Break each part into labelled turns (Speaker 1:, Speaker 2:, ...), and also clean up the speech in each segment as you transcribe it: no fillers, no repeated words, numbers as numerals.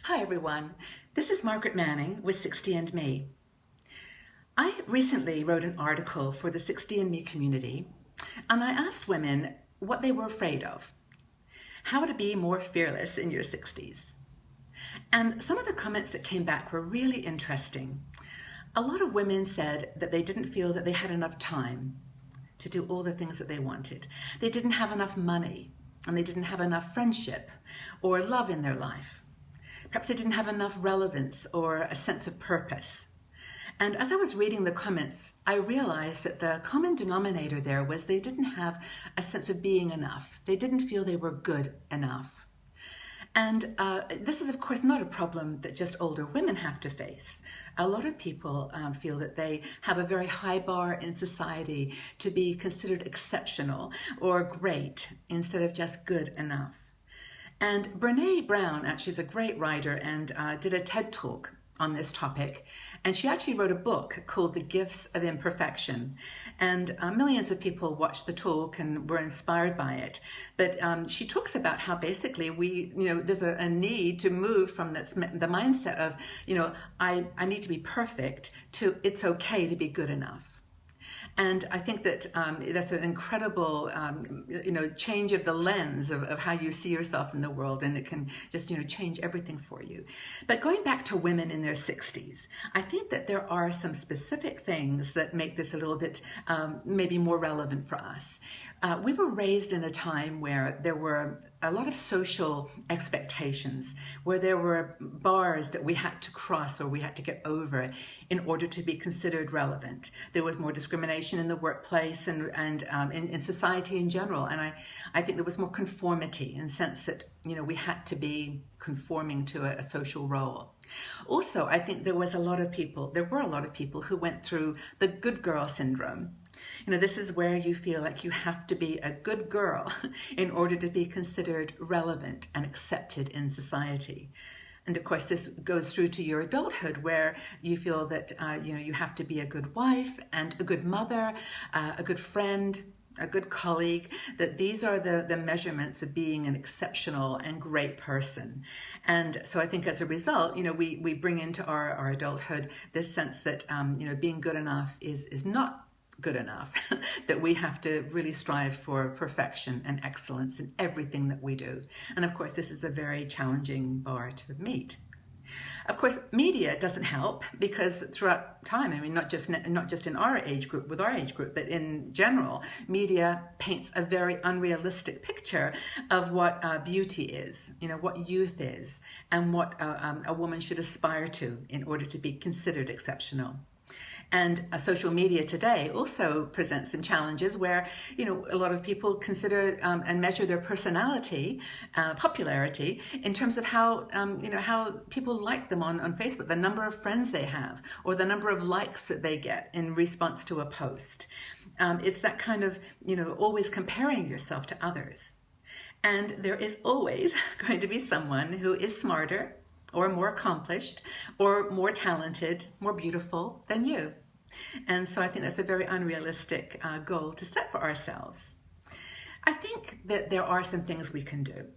Speaker 1: Hi everyone, this is Margaret Manning with 60 and Me. I recently wrote an article for the 60 and Me community, and I asked women what they were afraid of, how to be more fearless in your 60s. And some of the comments that came back were really interesting. A lot of women said that they didn't feel that they had enough time to do all the things that they wanted. They didn't have enough money, and they didn't have enough friendship or love in their life. Perhaps they didn't have enough relevance or a sense of purpose. And as I was reading the comments, I realized that the common denominator there was they didn't have a sense of being enough. They didn't feel they were good enough. And this is, of course, not a problem that just older women have to face. A lot of people feel that they have a very high bar in society to be considered exceptional or great instead of just good enough. And Brene Brown actually is a great writer and did a TED Talk on this topic. And she actually wrote a book called The Gifts of Imperfection. And millions of people watched the talk and were inspired by it. But she talks about how basically there's a need to move from the mindset of, I need to be perfect to it's okay to be good enough. And I think that that's an incredible, change of the lens of how you see yourself in the world, and it can just, change everything for you. But going back to women in their 60s, I think that there are some specific things that make this a little bit maybe more relevant for us. We were raised in a time where there were a lot of social expectations, where there were bars that we had to cross or we had to get over in order to be considered relevant. There was more discrimination in the workplace and in society in general. And I think there was more conformity in the sense that, we had to be conforming to a social role. Also, I think there were a lot of people who went through the good girl syndrome. This is where you feel like you have to be a good girl in order to be considered relevant and accepted in society. And of course, this goes through to your adulthood, where you feel that you have to be a good wife and a good mother, a good friend, a good colleague, that these are the measurements of being an exceptional and great person. And so I think as a result, we bring into our adulthood this sense that, being good enough is not good enough, that we have to really strive for perfection and excellence in everything that we do. And of course, this is a very challenging bar to meet. Of course, media doesn't help, because throughout time, not just in our age group, but in general, media paints a very unrealistic picture of what beauty is, what youth is, and what a woman should aspire to in order to be considered exceptional. And social media today also presents some challenges where, a lot of people consider and measure their personality, popularity, in terms of how people like them on Facebook, the number of friends they have, or the number of likes that they get in response to a post. It's that kind of, always comparing yourself to others. And there is always going to be someone who is smarter, or more accomplished, or more talented, more beautiful than you. And so I think that's a very unrealistic goal to set for ourselves. I think that there are some things we can do.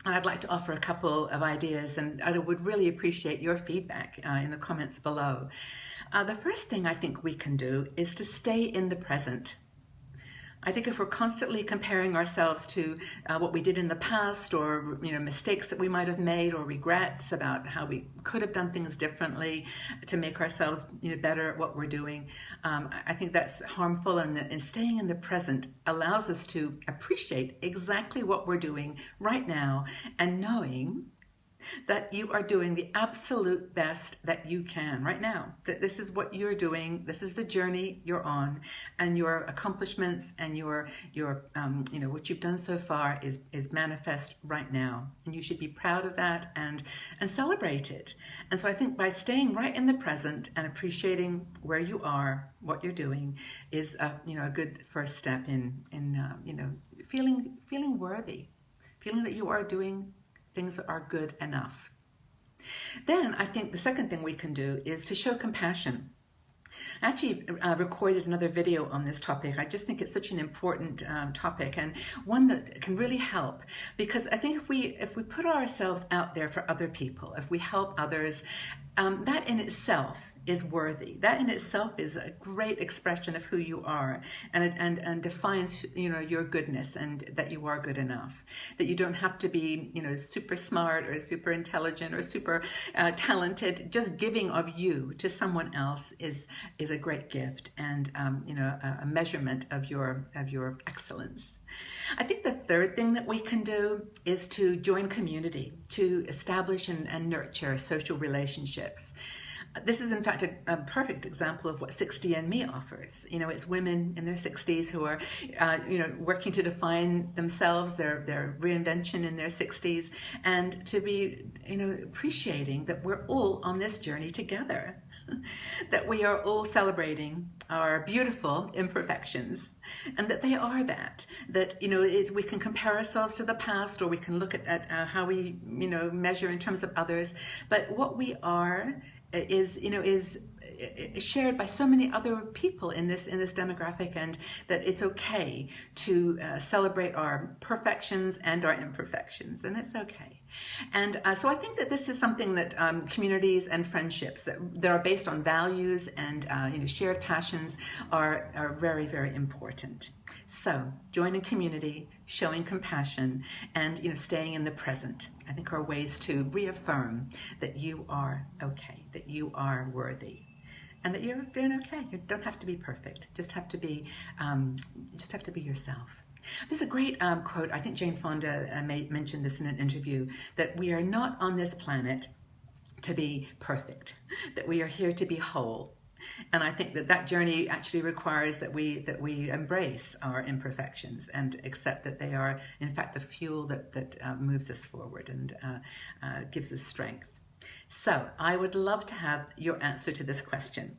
Speaker 1: I'd like to offer a couple of ideas, and I would really appreciate your feedback in the comments below. The first thing I think we can do is to stay in the present. I think if we're constantly comparing ourselves to what we did in the past, or mistakes that we might have made, or regrets about how we could have done things differently to make ourselves better at what we're doing, I think that's harmful. And staying in the present allows us to appreciate exactly what we're doing right now, and knowing that you are doing the absolute best that you can right now, that this is what you're doing, this is the journey you're on, and your accomplishments and your what you've done so far is manifest right now, and you should be proud of that and celebrate it. And so I think by staying right in the present and appreciating where you are, what you're doing, is a good first step in feeling worthy, feeling that you are doing things that are good enough. Then I think the second thing we can do is to show compassion. I actually recorded another video on this topic. I just think it's such an important topic, and one that can really help, because I think if we put ourselves out there for other people, if we help others, that in itself is worthy. That in itself is a great expression of who you are, and defines your goodness, and that you are good enough. That you don't have to be super smart or super intelligent or super talented. Just giving of you to someone else is a great gift, and a measurement of your excellence. I think the third thing that we can do is to join community, to establish and nurture social relationships. This is, in fact, a perfect example of what 60andMe offers. It's women in their 60s who are, working to define themselves, their reinvention in their 60s, and to be, appreciating that we're all on this journey together, that we are all celebrating our beautiful imperfections, and that they are that we can compare ourselves to the past, or we can look at how we, measure in terms of others, but what we are is shared by so many other people in this demographic, and that it's okay to celebrate our perfections and our imperfections, and it's okay. And so I think that this is something that communities and friendships that are based on values and shared passions are very, very important. So joining community, showing compassion, and staying in the present, I think, are ways to reaffirm that you are okay, that you are worthy, and that you're doing okay. You don't have to be perfect. Just have to be yourself. There's a great quote. I think Jane Fonda mentioned this in an interview, that we are not on this planet to be perfect, that we are here to be whole. And I think that journey actually requires that we embrace our imperfections and accept that they are, in fact, the fuel that moves us forward and gives us strength. So I would love to have your answer to this question,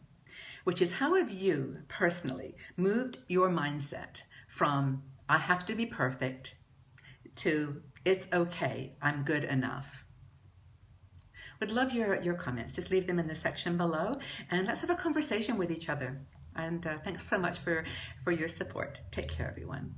Speaker 1: which is, how have you personally moved your mindset from I have to be perfect to it's okay, I'm good enough? Would love your comments. Just leave them in the section below, and let's have a conversation with each other. And thanks so much for your support. Take care, everyone.